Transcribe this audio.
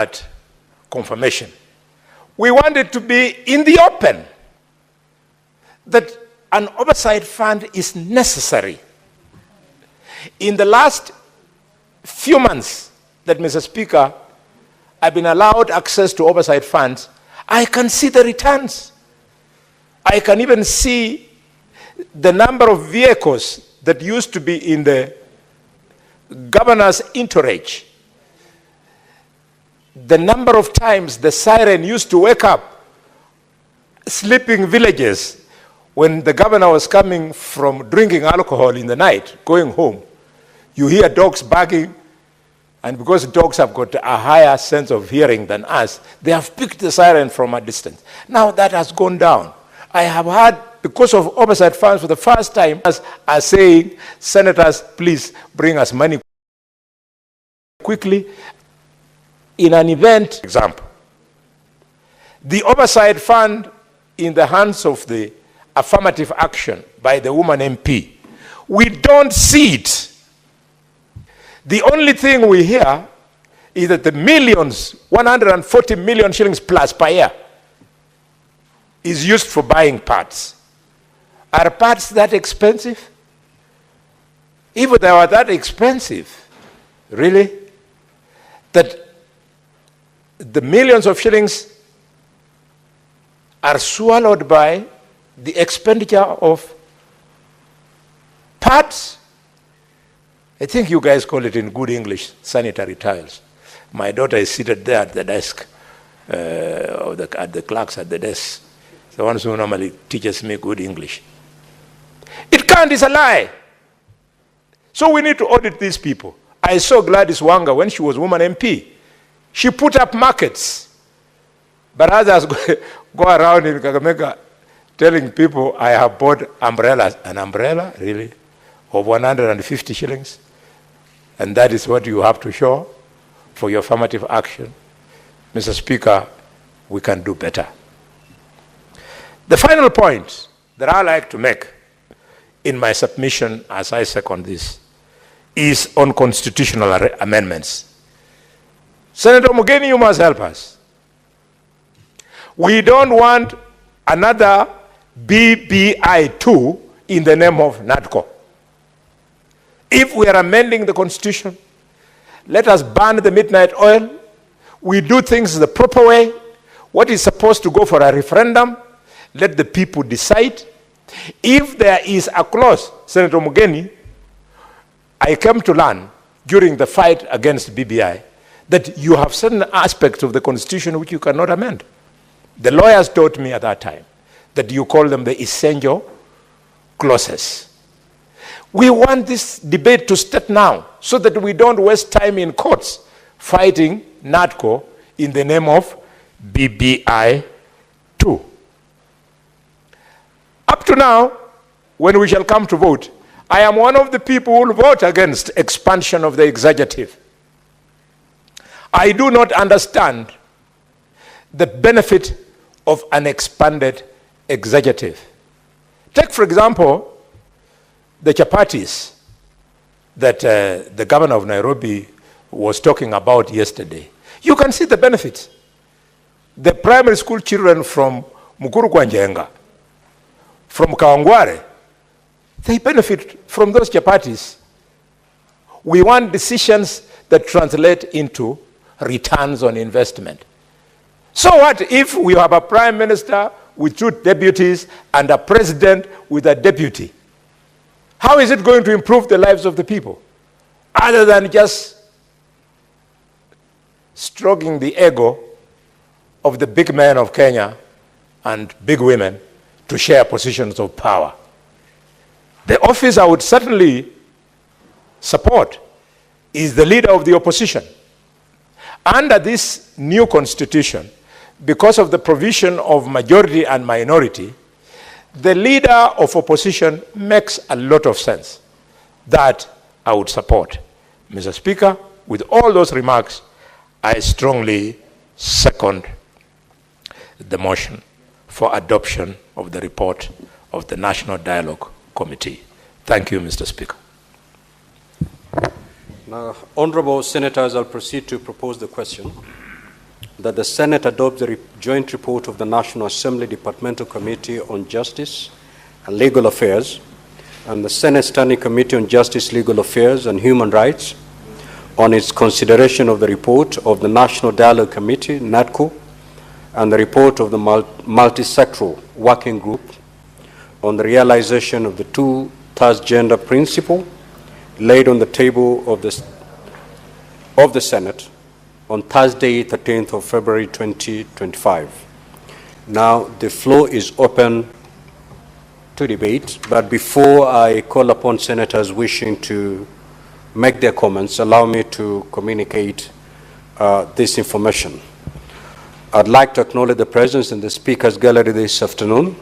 that confirmation. We want it to be in the open that an oversight fund is necessary. In the last few months that, Mr. Speaker, I've been allowed access to oversight funds, I can see the returns. I can even see the number of vehicles that used to be in the governor's entourage. The number of times the siren used to wake up sleeping villages when the governor was coming from drinking alcohol in the night, going home. You hear dogs barking, and because dogs have got a higher sense of hearing than us, they have picked the siren from a distance. Now that has gone down. I have heard, because of oversight funds for the first time, are saying, senators, please bring us money quickly. In an event, example, the oversight fund in the hands of the affirmative action by the woman MP, we don't see it. The only thing we hear is that the millions, 140 million shillings plus per year, is used for buying parts. Are parts that expensive? If they were that expensive, really, that the millions of shillings are swallowed by the expenditure of parts? I think you guys call it in good English, sanitary tiles. My daughter is seated there at the desk, at the clerks at the desk. The ones who normally teaches me good English. It can't, it's a lie. So we need to audit these people. I saw Gladys Wanga when she was woman MP. She put up markets. But others go around in Kakamega telling people, I have bought umbrellas. An umbrella, really? Of 150 shillings? And that is what you have to show for your affirmative action. Mr. Speaker, we can do better. The final point that I like to make in my submission, as I second this, is on constitutional amendments. Senator Mugeni, you must help us. We don't want another BBI 2 in the name of NADCO. If we are amending the Constitution, let us ban the midnight oil. We do things the proper way. What is supposed to go for a referendum, let the people decide. If there is a clause, Senator Mugeni, I came to learn during the fight against BBI that you have certain aspects of the Constitution which you cannot amend. The lawyers taught me at that time that you call them the essential clauses. We want this debate to start now so that we don't waste time in courts fighting NADCO in the name of BBI 2. Up to now, when we shall come to vote, I am one of the people who will vote against expansion of the executive. I do not understand the benefit of an expanded executive. Take, for example, the chapatis that the governor of Nairobi was talking about yesterday. You can see the benefits. The primary school children from Mukuru Kwanjenga, from Kawangware, they benefit from those chapatis. We want decisions that translate into returns on investment. So what if we have a prime minister with 2 deputies and a president with a deputy? How is it going to improve the lives of the people? Other than just stroking the ego of the big men of Kenya and big women to share positions of power. The office I would certainly support is the leader of the opposition. Under this new constitution, because of the provision of majority and minority, the leader of opposition makes a lot of sense. That I would support. Mr. Speaker, with all those remarks, I strongly second the motion for adoption of the report of the National Dialogue Committee. Thank you, Mr. Speaker. Now, honorable senators, I'll proceed to propose the question. that the Senate adopt the joint report of the National Assembly Departmental Committee on Justice and Legal Affairs and the Senate Standing Committee on Justice, Legal Affairs and Human Rights on its consideration of the report of the National Dialogue Committee, NADCO, and the report of the multi-sectoral working group on the realization of the two-thirds gender principle laid on the table of the Senate on Thursday, 13th of February 2025. Now, the floor is open to debate, but before I call upon senators wishing to make their comments, allow me to communicate this information. I'd like to acknowledge the presence in the Speaker's Gallery this afternoon